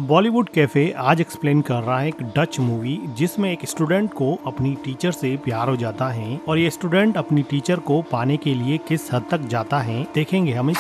Bollywood cafe आज explain कर रहा है एक डच मूवी जिसमें एक स्टूडेंट को अपनी टीचर से प्यार हो जाता है और ये स्टूडेंट अपनी टीचर को पाने के लिए किस हद तक जाता है देखेंगे हम इस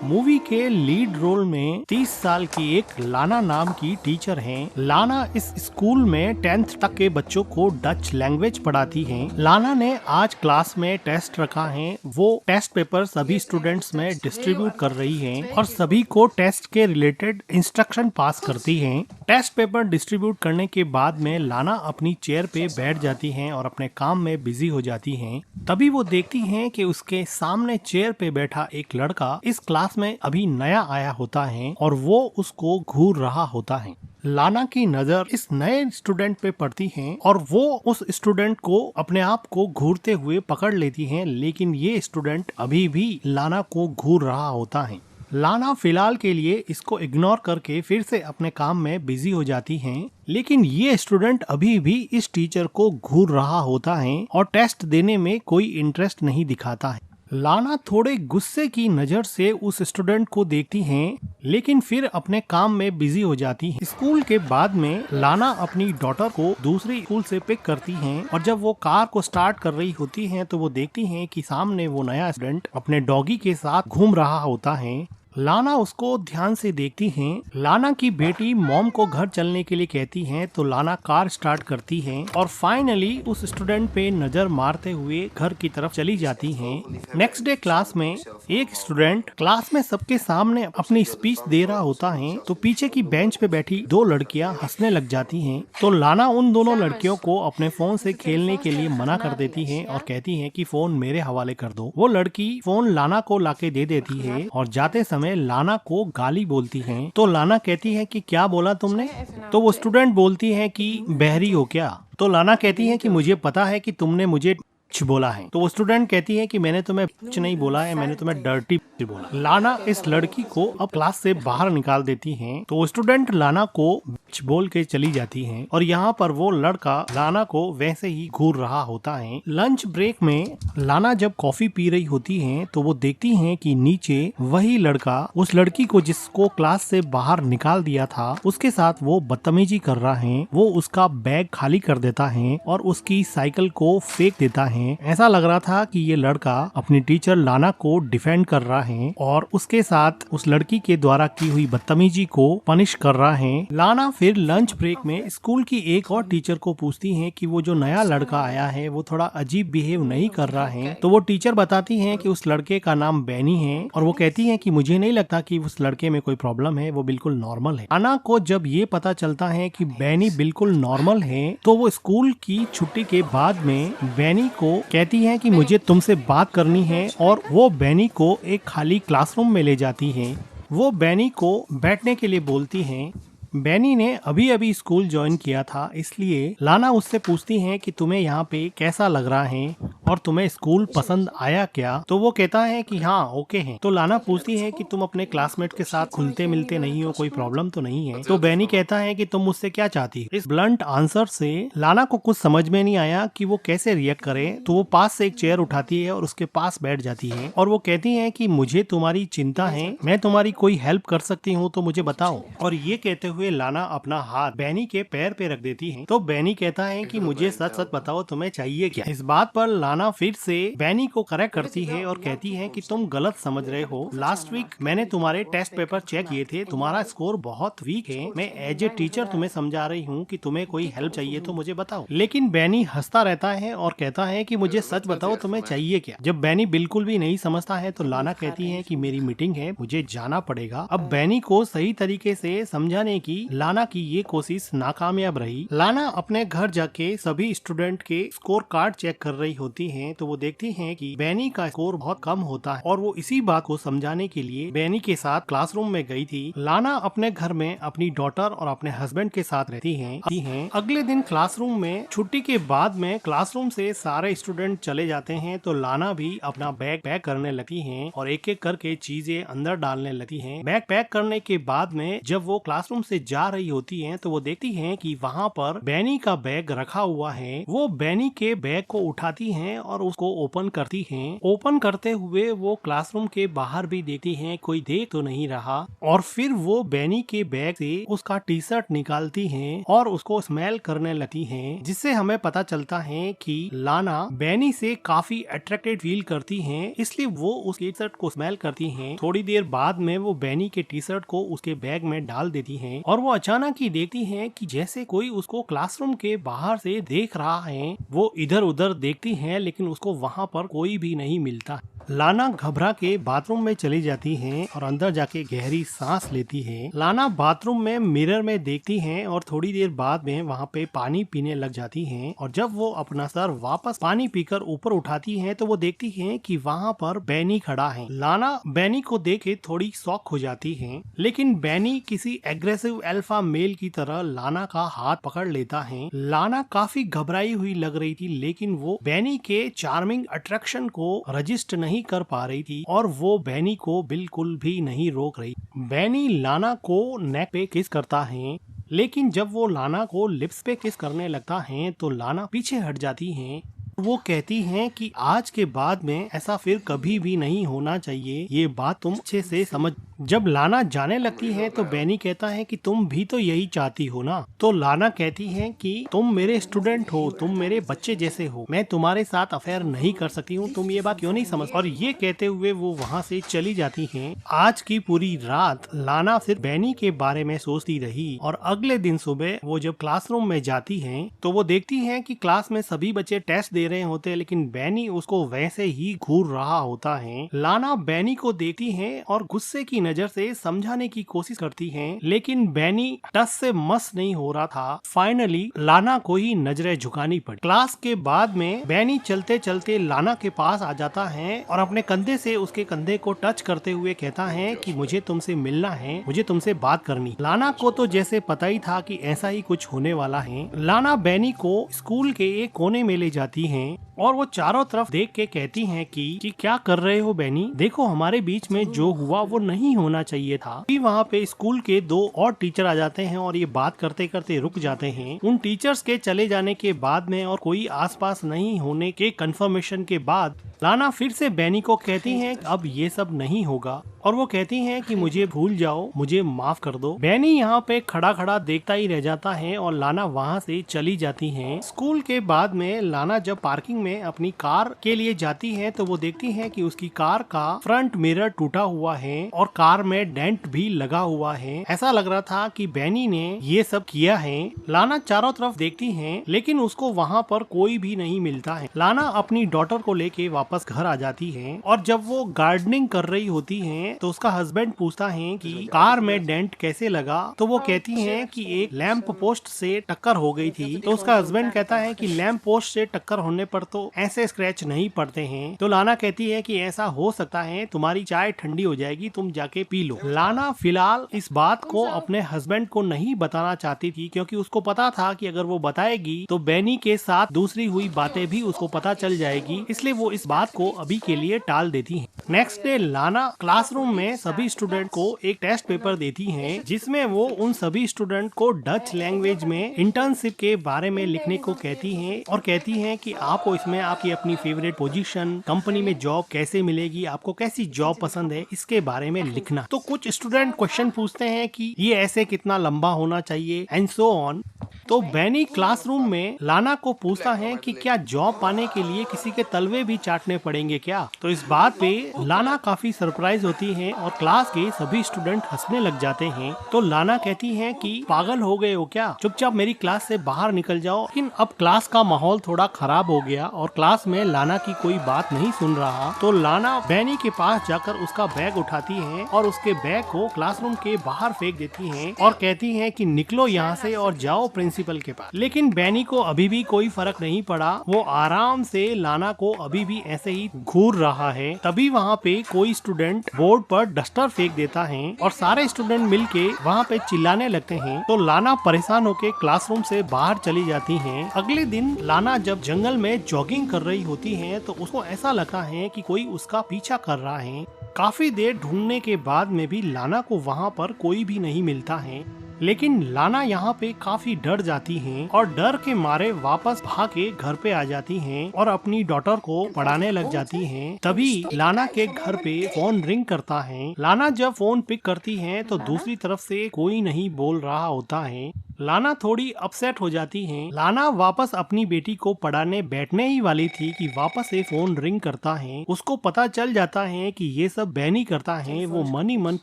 मूवी के लीड रोल में 30 साल की एक लाना नाम की टीचर है। लाना इस स्कूल में 10th तक के बच्चों को डच लैंग्वेज पढ़ाती है। लाना ने आज क्लास में टेस्ट रखा है। वो टेस्ट पेपर सभी स्टूडेंट्स में डिस्ट्रीब्यूट कर रही है और सभी को टेस्ट के रिलेटेड इंस्ट्रक्शन पास करती हैं। टेस्ट पेपर डिस्ट्रीब्यूट करने के बाद में लाना अपनी चेयर पे बैठ जाती हैं और अपने काम में बिजी हो जाती हैं। तभी वो देखती हैं कि उसके सामने चेयर पे बैठा एक लड़का इस क्लास में अभी नया आया होता है और वो उसको घूर रहा होता है। लाना की नजर इस नए स्टूडेंट पे पड़ती है और वो उस स्टूडेंट को अपने आप को घूरते हुए पकड़ लेती है, लेकिन ये स्टूडेंट अभी भी लाना को घूर रहा होता है। लाना फिलहाल के लिए इसको इग्नोर करके फिर से अपने काम में बिजी हो जाती हैं, लेकिन ये स्टूडेंट अभी भी इस टीचर को घूर रहा होता है और टेस्ट देने में कोई इंटरेस्ट नहीं दिखाता है। लाना थोड़े गुस्से की नजर से उस स्टूडेंट को देखती हैं, लेकिन फिर अपने काम में बिजी हो जाती है। स्कूल के बाद में लाना अपनी डॉटर को दूसरी स्कूल से पिक करती हैं और जब वो कार को स्टार्ट कर रही होती हैं तो वो देखती हैं कि सामने वो नया स्टूडेंट अपने डॉगी के साथ घूम रहा होता है। लाना उसको ध्यान से देखती हैं। लाना की बेटी मॉम को घर चलने के लिए कहती हैं तो लाना कार स्टार्ट करती है और फाइनली उस स्टूडेंट पे नजर मारते हुए घर की तरफ चली जाती हैं। नेक्स्ट डे क्लास में एक स्टूडेंट क्लास में सबके सामने अपनी स्पीच दे रहा होता है तो पीछे की बेंच पे बैठी दो लड़कियां हंसने लग जाती हैं। तो लाना उन दोनों लड़कियों को अपने फोन से खेलने के लिए मना कर देती है और कहती है कि फोन मेरे हवाले कर दो। वो लड़की फोन लाना को लाके दे देती है और जाते समय लाना को गाली बोलती हैं। तो लाना कहती है कि क्या बोला तुमने? तो वो स्टूडेंट बोलती है कि बहरी हो क्या? तो लाना कहती है कि मुझे पता है कि तुमने मुझे बोला है। तो वो स्टूडेंट कहती है कि मैंने तुम्हें कुछ नहीं बोला है, मैंने तुम्हें डर्टी बोला। लाना इस लड़की को अब क्लास से बाहर निकाल देती हैं। तो वो स्टूडेंट लाना को बोल के चली जाती हैं और यहाँ पर वो लड़का लाना को वैसे ही घूर रहा होता है। लंच ब्रेक में लाना जब कॉफी पी रही होती है तो वो देखती हैं कि नीचे वही लड़का उस लड़की को जिसको क्लास से बाहर निकाल दिया था उसके साथ वो बदतमीजी कर रहा है। वो उसका बैग खाली कर देता है और उसकी साइकिल को फेंक देता है। ऐसा लग रहा था कि ये लड़का अपनी टीचर लाना को डिफेंड कर रहा है और उसके साथ उस लड़की के द्वारा की हुई बदतमीजी को पनिश कर रहा है। लाना फिर लंच ब्रेक में स्कूल की एक और टीचर को पूछती है कि वो जो नया लड़का आया है वो थोड़ा अजीब बिहेव नहीं कर रहा है। तो वो टीचर बताती है कि उस लड़के का नाम बैनी है और वो कहती है कि मुझे नहीं लगता कि उस लड़के में कोई प्रॉब्लम है, वो बिल्कुल नॉर्मल है। लाना को जब ये पता चलता है कि बैनी बिल्कुल नॉर्मल है तो वो स्कूल की छुट्टी के बाद में बैनी को कहती है कि मुझे तुमसे बात करनी है और वो बैनी को एक खाली क्लासरूम में ले जाती है। वो बैनी को बैठने के लिए बोलती है। बैनी ने अभी अभी स्कूल ज्वाइन किया था, इसलिए लाना उससे पूछती है कि तुम्हें यहाँ पे कैसा लग रहा है और तुम्हें स्कूल पसंद आया क्या? तो वो कहता है कि हाँ ओके है। तो लाना पूछती है कि तुम अपने क्लासमेट के साथ खुलते मिलते नहीं हो, कोई प्रॉब्लम तो नहीं है? तो बैनी कहता है कि तुम मुझसे क्या चाहती हो? इस ब्लंट आंसर से लाना को कुछ समझ में नहीं आया कि वो कैसे रिएक्ट करे। तो वो पास से एक चेयर उठाती है और उसके पास बैठ जाती है और वो कहती है कि मुझे तुम्हारी चिंता है, मैं तुम्हारी कोई हेल्प कर सकती हूँ तो मुझे बताओ। और ये कहते हुए लाना अपना हाथ बैनी के पैर पे रख देती है। तो बैनी कहता है कि मुझे सच सच बताओ तुम्हें चाहिए क्या? इस बात पर लाना फिर से बैनी को करेक्ट करती है और कहती है कि तुम गलत समझ रहे हो। लास्ट वीक मैंने तुम्हारे टेस्ट पेपर चेक किए थे, तुम्हारा स्कोर बहुत वीक है। मैं एज ए टीचर तुम्हें समझा रही हूँ कि तुम्हें कोई हेल्प चाहिए तो मुझे बताओ। लेकिन बैनी हंसता रहता है और कहता है कि मुझे सच बताओ तुम्हें चाहिए क्या? जब बैनी बिल्कुल भी नहीं समझता है तो लाना कहती है कि मेरी मीटिंग है, मुझे जाना पड़ेगा। अब बैनी को सही तरीके से समझाने की लाना की ये कोशिश नाकामयाब रही। लाना अपने घर जाके सभी स्टूडेंट के स्कोर कार्ड चेक कर रही होती हैं तो वो देखती हैं कि बैनी का स्कोर बहुत कम होता है और वो इसी बात को समझाने के लिए बैनी के साथ क्लासरूम में गई थी। लाना अपने घर में अपनी डॉटर और अपने हस्बैंड के साथ रहती हैं। अगले दिन क्लासरूम में छुट्टी के बाद में क्लासरूम से सारे स्टूडेंट चले जाते हैं तो लाना भी अपना बैग पैक करने लगती है और एक एक करके चीजें अंदर डालने लगती है। बैग पैक करने के बाद में जब वो क्लासरूम से जा रही होती हैं तो वो देखती हैं कि वहाँ पर बैनी का बैग रखा हुआ है। वो बैनी के बैग को उठाती हैं और उसको ओपन करती हैं। ओपन करते हुए वो क्लासरूम के बाहर भी देखती हैं कोई देख तो नहीं रहा, और फिर वो बैनी के बैग से उसका टी शर्ट निकालती हैं और उसको स्मेल करने लगती हैं, जिससे हमें पता चलता है कि लाना बैनी से काफी अट्रैक्टेड फील करती हैं, इसलिए वो उस टी शर्ट को स्मेल करती हैं। थोड़ी देर बाद में वो बैनी के टी शर्ट को उसके बैग में डाल देती हैं और वो अचानक ही देखती हैं कि जैसे कोई उसको क्लासरूम के बाहर से देख रहा है। वो इधर उधर देखती हैं लेकिन उसको वहाँ पर कोई भी नहीं मिलता। लाना घबरा के बाथरूम में चली जाती हैं और अंदर जाके गहरी सांस लेती है। लाना बाथरूम में मिरर में देखती हैं और थोड़ी देर बाद में वहाँ पे पानी पीने लग जाती हैं, और जब वो अपना सर वापस पानी पीकर ऊपर उठाती हैं तो वो देखती हैं कि वहाँ पर बैनी खड़ा है। लाना बैनी को देख के थोड़ी शॉक हो जाती है, लेकिन बैनी किसी एग्रेसिव अल्फा मेल की तरह लाना का हाथ पकड़ लेता है। लाना काफी घबराई हुई लग रही थी, लेकिन वो बैनी के चार्मिंग अट्रैक्शन को रजिस्ट नहीं कर पा रही थी और वो बैनी को बिल्कुल भी नहीं रोक रही। बैनी लाना को नेक पे किस करता है, लेकिन जब वो लाना को लिप्स पे किस करने लगता है तो लाना पीछे हट जाती है। वो कहती हैं कि आज के बाद में ऐसा फिर कभी भी नहीं होना चाहिए, ये बात तुम अच्छे से समझ। जब लाना जाने लगती है तो बैनी कहता है कि तुम भी तो यही चाहती हो ना। तो लाना कहती है कि तुम मेरे स्टूडेंट हो, तुम मेरे बच्चे जैसे हो, मैं तुम्हारे साथ अफेयर नहीं कर सकती हूँ, तुम ये बात क्यों नहीं समझ। और ये कहते हुए वो वहाँ से चली जाती हैं। आज की पूरी रात लाना सिर्फ बैनी के बारे में सोचती रही, और अगले दिन सुबह वो जब क्लासरूम में जाती है तो वो देखती है कि क्लास में सभी बच्चे टेस्ट दे रहे होते हैं, लेकिन बैनी उसको वैसे ही घूर रहा होता है। लाना बैनी को देखती है और गुस्से की नजर से समझाने की कोशिश करती है, लेकिन बैनी टस से मस नहीं हो रहा था। फाइनली लाना को ही नजरें झुकानी पड़ी। क्लास के बाद में बैनी चलते चलते लाना के पास आ जाता है और अपने कंधे से उसके कंधे को टच करते हुए कहता है कि मुझे तुमसे मिलना है, मुझे तुमसे बात करनी। लाना को तो जैसे पता ही था कि ऐसा ही कुछ होने वाला है। लाना बैनी को स्कूल के एक कोने में ले जाती है और वो चारों तरफ देख के कहती हैं कि क्या कर रहे हो बैनी, देखो हमारे बीच में जो हुआ वो नहीं होना चाहिए था। फिर वहाँ पे स्कूल के दो और टीचर आ जाते हैं और ये बात करते करते रुक जाते हैं। उन टीचर्स के चले जाने के बाद में और कोई आसपास नहीं होने के कंफर्मेशन के बाद लाना फिर से बैनी को कहती हैं अब ये सब नहीं होगा, और वो कहती हैं कि मुझे भूल जाओ, मुझे माफ कर दो। बैनी यहाँ पे खड़ा खड़ा देखता ही रह जाता है और लाना वहाँ से चली जाती है। स्कूल के बाद में लाना जब पार्किंग में अपनी कार के लिए जाती है तो वो देखती है कि उसकी कार का फ्रंट मिरर टूटा हुआ है और कार में डेंट भी लगा हुआ है। ऐसा लग रहा था कि बैनी ने ये सब किया है। लाना चारों तरफ देखती है लेकिन उसको वहाँ पर कोई भी नहीं मिलता है। लाना अपनी डॉटर को लेके वापस घर आ जाती है और जब वो गार्डनिंग कर रही होती है तो उसका हस्बैंड पूछता है कि कार में डेंट कैसे लगा, तो वो कहती है कि एक लैंप पोस्ट से टक्कर हो गई थी। तो उसका हस्बैंड कहता है कि लैंप पोस्ट से टक्कर होने पर तो ऐसे स्क्रैच नहीं पड़ते हैं। तो लाना कहती है कि ऐसा हो सकता है, तुम्हारी चाय ठंडी हो जाएगी, तुम जाके पी लो। लाना फिलहाल इस बात को अपने हस्बैंड को नहीं बताना चाहती थी क्योंकि उसको पता था कि अगर वो बताएगी तो बैनी के साथ दूसरी हुई बातें भी उसको पता चल जाएगी, इसलिए वो इस बात को अभी के लिए टाल देती है। नेक्स्ट डे लाना क्लासरूम में सभी स्टूडेंट को एक टेस्ट पेपर देती हैं जिसमें वो उन सभी स्टूडेंट को डच लैंग्वेज में इंटर्नशिप के बारे में लिखने को कहती हैं और कहती हैं कि आपको इसमें आपकी अपनी फेवरेट पोजीशन, कंपनी में जॉब कैसे मिलेगी, आपको कैसी जॉब पसंद है, इसके बारे में लिखना। तो कुछ स्टूडेंट क्वेश्चन पूछते हैं कि ये ऐसे कितना लंबा होना चाहिए एंड सो ऑन। तो बैनी क्लासरूम में लाना को पूछता है कि क्या जॉब पाने के लिए किसी के तलवे भी चाटने पड़ेंगे क्या। तो इस बात पे लाना काफी सरप्राइज होती है और क्लास के सभी स्टूडेंट हंसने लग जाते हैं। तो लाना कहती है कि पागल हो गए हो क्या, चुपचाप मेरी क्लास से बाहर निकल जाओ। लेकिन अब क्लास का माहौल थोड़ा खराब हो गया और क्लास में लाना की कोई बात नहीं सुन रहा। तो लाना बैनी के पास जाकर उसका बैग उठाती है और उसके बैग को क्लासरूम के बाहर फेंक देती है और कहती है कि निकलो यहाँ से और जाओ प्रिंसिपल के पास। लेकिन बैनी को अभी भी कोई फर्क नहीं पड़ा, वो आराम से लाना को अभी भी ऐसे ही घूर रहा है। तभी वहाँ पे कोई स्टूडेंट बोर्ड पर डस्टर फेंक देता है और सारे स्टूडेंट मिलके वहाँ पे चिल्लाने लगते हैं। तो लाना परेशान होके क्लासरूम से बाहर चली जाती है। अगले दिन लाना जब जंगल में जॉगिंग कर रही होती है तो उसको ऐसा लगता है कि कोई उसका पीछा कर रहा है। काफी देर ढूंढने के बाद में भी लाना को वहाँ पर कोई भी नहीं मिलता है। लेकिन लाना यहाँ पे काफी डर जाती हैं और डर के मारे वापस भाग के घर पे आ जाती हैं और अपनी डॉटर को पढ़ाने लग जाती हैं। तभी लाना के घर पे फोन रिंग करता है। लाना जब फोन पिक करती है तो दूसरी तरफ से कोई नहीं बोल रहा होता है। लाना थोड़ी अपसेट हो जाती है। लाना वापस अपनी बेटी को पढ़ाने बैठने ही वाली थी कि वापस से फोन रिंग करता है। उसको पता चल जाता है कि ये सब बैनी करता है। वो मन ही मन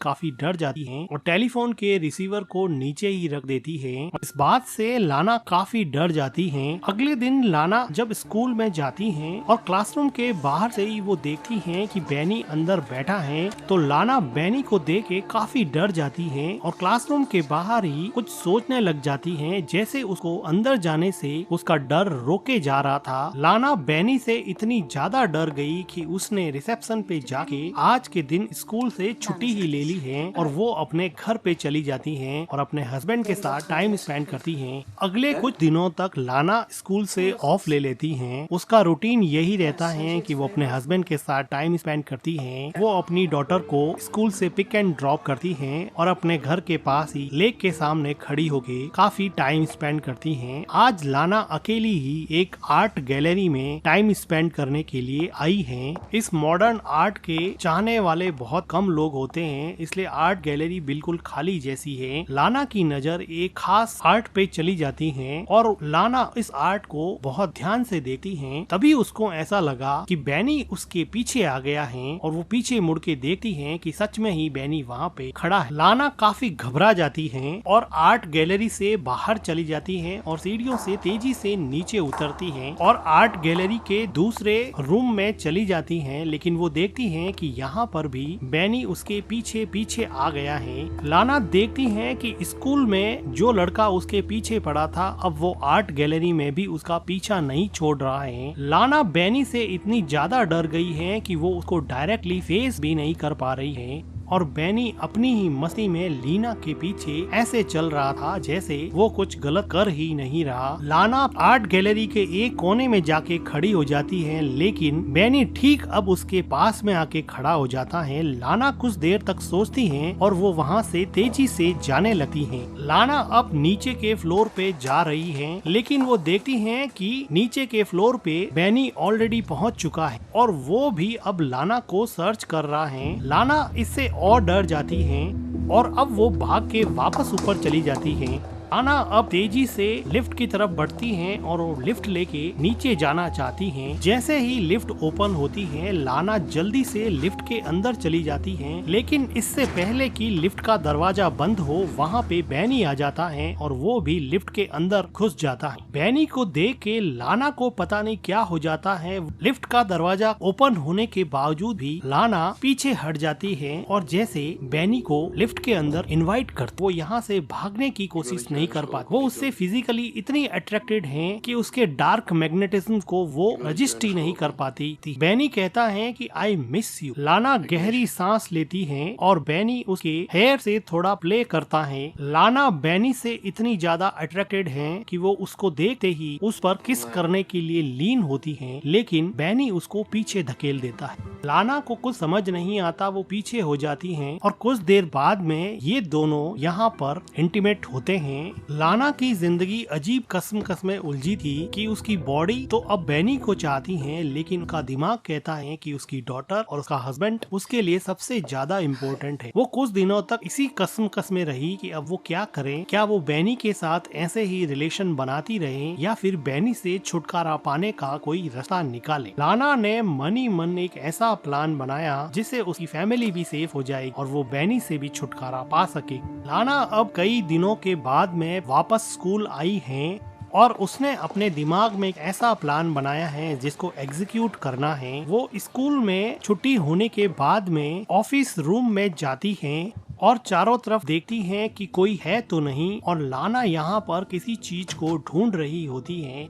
काफी डर जाती है और टेलीफोन के रिसीवर को नीचे ही रख देती है। इस बात से लाना काफी डर जाती है। अगले दिन लाना जब स्कूल में जाती है और क्लासरूम के बाहर से ही वो देखती है कि बैनी अंदर बैठा है, तो लाना बैनी को देख के काफी डर जाती है और क्लासरूम के बाहर ही कुछ सोचने लग जाती है, जैसे उसको अंदर जाने से उसका डर रोके जा रहा था। लाना बैनी से इतनी ज्यादा डर गई कि उसने रिसेप्शन पे जाके आज के दिन स्कूल से छुट्टी ही ले ली है और वो अपने घर पे चली जाती है और अपने हस्बैंड के साथ टाइम स्पेंड करती है। अगले कुछ दिनों तक लाना स्कूल से ऑफ ले लेती है। उसका रूटीन यही रहता है कि वो अपने हस्बैंड के साथ टाइम स्पेंड करती है। वो अपनी डॉटर को स्कूल से पिक एंड ड्रॉप करती है और अपने घर के पास ही लेक के सामने खड़ी होके काफी टाइम स्पेंड करती हैं। आज लाना अकेली ही एक आर्ट गैलरी में टाइम स्पेंड करने के लिए आई है। इस मॉडर्न आर्ट के चाहने वाले बहुत कम लोग होते हैं, इसलिए आर्ट गैलरी बिल्कुल खाली जैसी है। लाना की नजर एक खास आर्ट पे चली जाती है और लाना इस आर्ट को बहुत ध्यान से देखती है। तभी उसको ऐसा लगा कि बैनी उसके पीछे आ गया है और वो पीछे मुड़ के देखती है कि सच में ही बैनी वहाँ पे खड़ा है। लाना काफी घबरा जाती है और आर्ट गैलरी से बाहर चली जाती है और सीढ़ियों से तेजी से नीचे उतरती है और आर्ट गैलरी के दूसरे रूम में चली जाती है। लेकिन वो देखती है कि यहाँ पर भी बैनी उसके पीछे पीछे आ गया है। लाना देखती है कि स्कूल में जो लड़का उसके पीछे पड़ा था, अब वो आर्ट गैलरी में भी उसका पीछा नहीं छोड़ रहा है। लाना बैनी से इतनी ज्यादा डर गई है कि वो उसको डायरेक्टली फेस भी नहीं कर पा रही है और बैनी अपनी ही मस्ती में लीना के पीछे ऐसे चल रहा था जैसे वो कुछ गलत कर ही नहीं रहा। लाना आर्ट गैलरी के एक कोने में जाके खड़ी हो जाती है, लेकिन बैनी ठीक अब उसके पास में आके खड़ा हो जाता है। लाना कुछ देर तक सोचती है और वो वहाँ से तेजी से जाने लगती है। लाना अब नीचे के फ्लोर पे जा रही है, लेकिन वो देखती है कि नीचे के फ्लोर पे बैनी ऑलरेडी पहुँच चुका है और वो भी अब लाना को सर्च कर रहा है। लाना इससे और डर जाती हैं और अब वो भाग के वापस ऊपर चली जाती हैं। लाना अब तेजी से लिफ्ट की तरफ बढ़ती हैं और वो लिफ्ट लेके नीचे जाना चाहती हैं। जैसे ही लिफ्ट ओपन होती है, लाना जल्दी से लिफ्ट के अंदर चली जाती है, लेकिन इससे पहले कि लिफ्ट का दरवाजा बंद हो, वहाँ पे बैनी आ जाता है और वो भी लिफ्ट के अंदर घुस जाता है। बैनी को देख के लाना को पता नहीं क्या हो जाता है। लिफ्ट का दरवाजा ओपन होने के बावजूद भी लाना पीछे हट जाती है और जैसे बैनी को लिफ्ट के अंदर इनवाइट कर, वो यहाँ से भागने की कोशिश नहीं कर पाती। वो उससे फिजिकली इतनी अट्रैक्टेड हैं कि उसके डार्क मैग्नेटिज्म को वो रजिस्ट ही नहीं कर पाती थी। बैनी कहता है कि आई मिस यू। लाना गहरी सांस लेती है और बैनी उसके हेयर से थोड़ा प्ले करता है। लाना बैनी से इतनी ज्यादा अट्रैक्टेड है कि वो उसको देखते ही उस पर किस करने के लिए लीन होती है, लेकिन बैनी उसको पीछे धकेल देता है। लाना को कुछ समझ नहीं आता, वो पीछे हो जाती हैं और कुछ देर बाद में ये दोनों यहाँ पर इंटीमेट होते हैं। लाना की जिंदगी अजीब कस्म में उलझी थी कि उसकी बॉडी तो अब बैनी को चाहती है, लेकिन उसका दिमाग कहता है कि उसकी डॉटर और उसका हस्बैंड उसके लिए सबसे ज्यादा इम्पोर्टेंट है। वो कुछ दिनों तक इसी कस्म में रही कि अब वो क्या करे। क्या वो बैनी के साथ ऐसे ही रिलेशन बनाती रहे या फिर बैनी से छुटकारा पाने का कोई रास्ता निकाले। लाना ने मन ही मन एक ऐसा प्लान बनाया जिससे उसकी फैमिली भी सेफ हो जाएगी और वो बैनी से भी छुटकारा पा सके। लाना अब कई दिनों के बाद में वापस स्कूल आई है और उसने अपने दिमाग में एक ऐसा प्लान बनाया है जिसको एग्जीक्यूट करना है। वो स्कूल में छुट्टी होने के बाद में ऑफिस रूम में जाती है और चारों तरफ देखती हैं कि कोई है तो नहीं, और लाना यहाँ पर किसी चीज को ढूंढ रही होती है।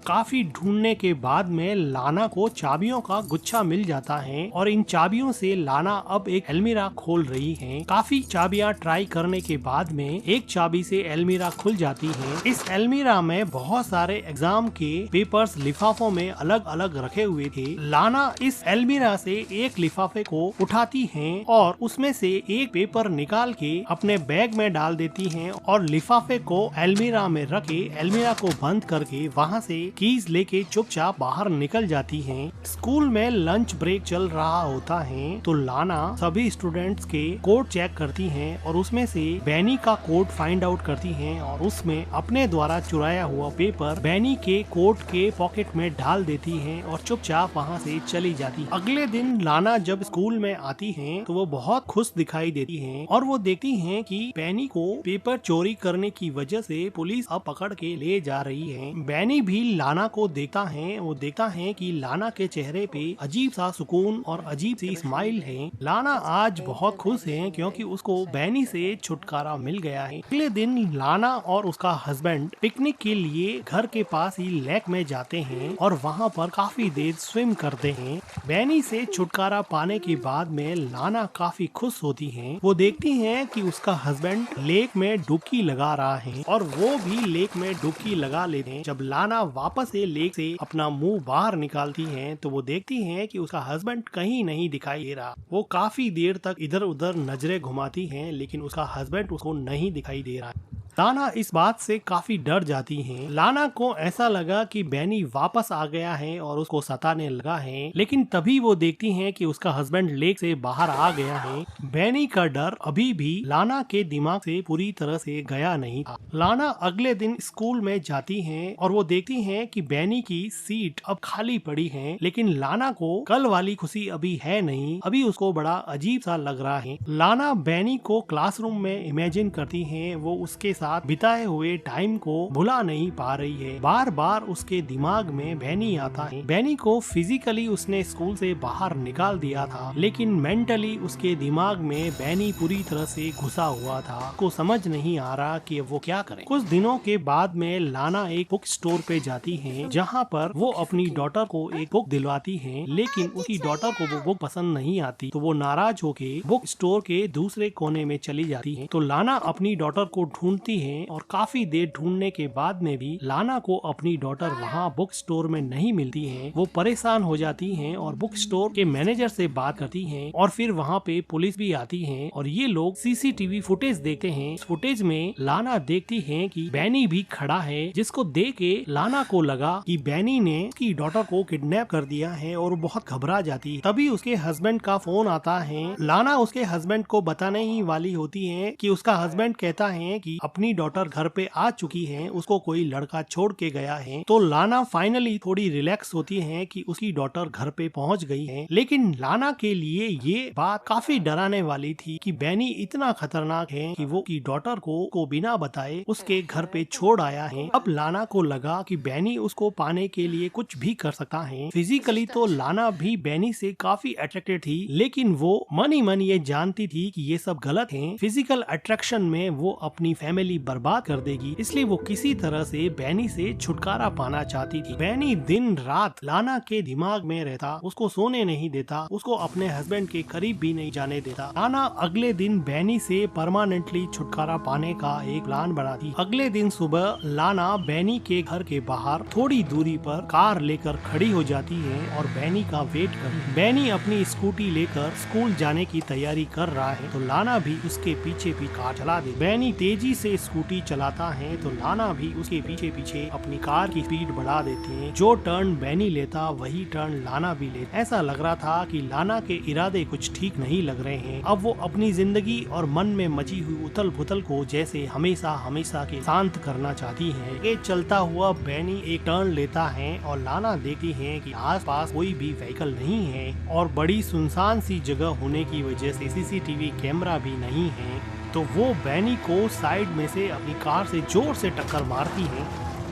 काफी ढूंढने के बाद में लाना को चाबियों का गुच्छा मिल जाता है और इन चाबियों से लाना अब एक अलमीरा खोल रही है। काफी चाबियां ट्राई करने के बाद में एक चाबी से अलमीरा खुल जाती है। इस अलमीरा में बहुत सारे एग्जाम के पेपर्स लिफाफों में अलग अलग रखे हुए थे। लाना इस अलमीरा से एक लिफाफे को उठाती है और उसमें से एक पेपर निकाल के अपने बैग में डाल देती है और लिफाफे को अलमीरा में रख के अलमीरा को बंद करके वहाँ से कीज लेके चुपचाप बाहर निकल जाती है। स्कूल में लंच ब्रेक चल रहा होता है तो लाना सभी स्टूडेंट्स के कोड चेक करती है और उसमें से बैनी का कोड फाइंड आउट करती है और उसमें अपने द्वारा चुराया हुआ पेपर बैनी के कोट के पॉकेट में डाल देती है और चुपचाप वहाँ से चली जाती है। अगले दिन लाना जब स्कूल में आती है तो वो बहुत खुश दिखाई देती है और वो देखती है कि बैनी को पेपर चोरी करने की वजह से पुलिस अब पकड़ के ले जा रही है। बैनी भी लाना को देखता है, वो देखता है कि लाना के चेहरे पे अजीब सा सुकून और अजीब सी स्माइल है। लाना आज बहुत खुश है क्योंकि उसको बैनी से छुटकारा मिल गया है। अगले दिन लाना और उसका हस्बैंड पिकनिक के लिए घर के पास ही लेक में जाते हैं और वहाँ पर काफी देर स्विम करते हैं। बैनी से छुटकारा पाने के बाद में लाना काफी खुश होती है। वो देखती है कि उसका हस्बैंड लेक में डुबकी लगा रहा है और वो भी लेक में डुबकी लगा लेते हैं। जब लाना वापस से लेक से अपना मुंह बाहर निकालती है तो वो देखती है कि उसका हस्बैंड कहीं नहीं दिखाई दे रहा। वो काफी देर तक इधर उधर नजरें घुमाती है लेकिन उसका हस्बैंड उसको नहीं दिखाई दे रहा है। लाना इस बात से काफी डर जाती है। लाना को ऐसा लगा कि बैनी वापस आ गया है और उसको सताने लगा है, लेकिन तभी वो देखती है कि उसका हस्बैंड लेक से बाहर आ गया है। बैनी का डर अभी भी लाना के दिमाग से पूरी तरह से गया नहीं था। लाना अगले दिन स्कूल में जाती है और वो देखती है कि बैनी की सीट अब खाली पड़ी है, लेकिन लाना को कल वाली खुशी अभी है नहीं। अभी उसको बड़ा अजीब सा लग रहा है। लाना बैनी को क्लासरूम में इमेजिन करती है, वो उसके साथ बिताए हुए टाइम को भुला नहीं पा रही है। बार बार उसके दिमाग में बैनी आता है। बैनी को फिजिकली उसने स्कूल से बाहर निकाल दिया था, लेकिन मेंटली उसके दिमाग में बैनी पूरी तरह से घुसा हुआ था। को समझ नहीं आ रहा कि वो क्या करे। कुछ दिनों के बाद में लाना एक बुक स्टोर पे जाती है जहाँ पर वो अपनी डॉटर को एक बुक दिलवाती है, लेकिन उसकी डॉटर को वो बुक पसंद नहीं आती तो वो नाराज होके बुक स्टोर के दूसरे कोने में चली जाती है। तो लाना अपनी डॉटर को ढूंढती है और काफी देर ढूंढने के बाद में भी लाना को अपनी डॉटर वहाँ बुक स्टोर में नहीं मिलती है। वो परेशान हो जाती है और बुक स्टोर के मैनेजर से बात करती है और फिर वहाँ पे पुलिस भी आती है और ये लोग सीसीटीवी फुटेज देखते हैं। इस फुटेज में लाना देखती है कि बैनी भी खड़ा है, जिसको देख के लाना को लगा कि बैनी ने उसकी डॉटर को किडनैप कर दिया है और बहुत घबरा जाती है। तभी उसके हस्बैंड का फोन आता है। लाना उसके हस्बैंड को बताने ही वाली होती है कि उसका हस्बैंड कहता है कि अपनी डॉटर घर पे आ चुकी है, उसको कोई लड़का छोड़ के गया है। तो लाना फाइनली थोड़ी रिलैक्स होती है कि उसकी डॉटर घर पे पहुंच गई है, लेकिन लाना के लिए ये बात काफी डराने वाली थी कि बैनी इतना खतरनाक है कि वो की डॉटर को बिना बताए उसके घर पे छोड़ आया है। अब लाना को लगा कि बैनी उसको पाने के लिए कुछ भी कर सकता है। फिजिकली तो लाना भी बैनी से काफी अट्रैक्टेड थी, लेकिन वो मन ही मन ये जानती थी कि ये सब गलत है। फिजिकल अट्रैक्शन में वो अपनी फैमिली बर्बाद कर देगी, इसलिए वो किसी तरह से बैनी से छुटकारा पाना चाहती थी। बैनी दिन रात लाना के दिमाग में रहता, उसको सोने नहीं देता, उसको अपने हस्बैंड के करीब भी नहीं जाने देता। लाना अगले दिन बैनी से परमानेंटली छुटकारा पाने का एक प्लान बनाती। अगले दिन सुबह लाना बैनी के घर के बाहर थोड़ी दूरी पर कार लेकर खड़ी हो जाती है और बैनी का वेट कर। बैनी अपनी स्कूटी लेकर स्कूल जाने की तैयारी कर रहा है तो लाना भी उसके पीछे कार चला दे। बैनी तेजी से स्कूटी चलाता है तो लाना भी उसके पीछे पीछे अपनी कार की स्पीड बढ़ा देती है। जो टर्न बैनी लेता वही टर्न लाना भी लेता। ऐसा लग रहा था कि लाना के इरादे कुछ ठीक नहीं लग रहे हैं। अब वो अपनी जिंदगी और मन में मची हुई उथल पुथल को जैसे हमेशा हमेशा के शांत करना चाहती है। ये चलता हुआ बैनी एक टर्न लेता है और लाना देखती है कि आसपास कोई भी व्हीकल नहीं है और बड़ी सुनसान सी जगह होने की वजह से सीसीटीवी कैमरा भी नहीं है। तो वो बैनी को साइड में से अपनी कार से जोर से टक्कर मारती है,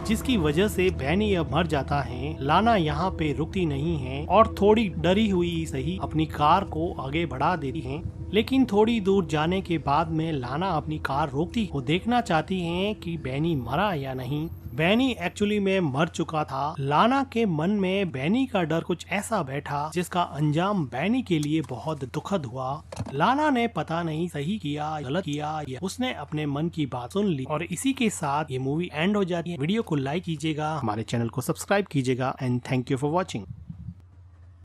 जिसकी वजह से बैनी अब मर जाता है। लाना यहाँ पे रुकती नहीं है और थोड़ी डरी हुई सही अपनी कार को आगे बढ़ा देती है, लेकिन थोड़ी दूर जाने के बाद में लाना अपनी कार रोकती। वो देखना चाहती है कि बैनी मरा या नहीं। बैनी एक्चुअली में मर चुका था। लाना के मन में बैनी का डर कुछ ऐसा बैठा जिसका अंजाम बैनी के लिए बहुत दुखद हुआ। लाना ने पता नहीं सही किया गलत किया, या उसने अपने मन की बात सुन ली। और इसी के साथ ये मूवी एंड हो जाती है। वीडियो को लाइक कीजिएगा, हमारे चैनल को सब्सक्राइब कीजिएगा and thank you for watching.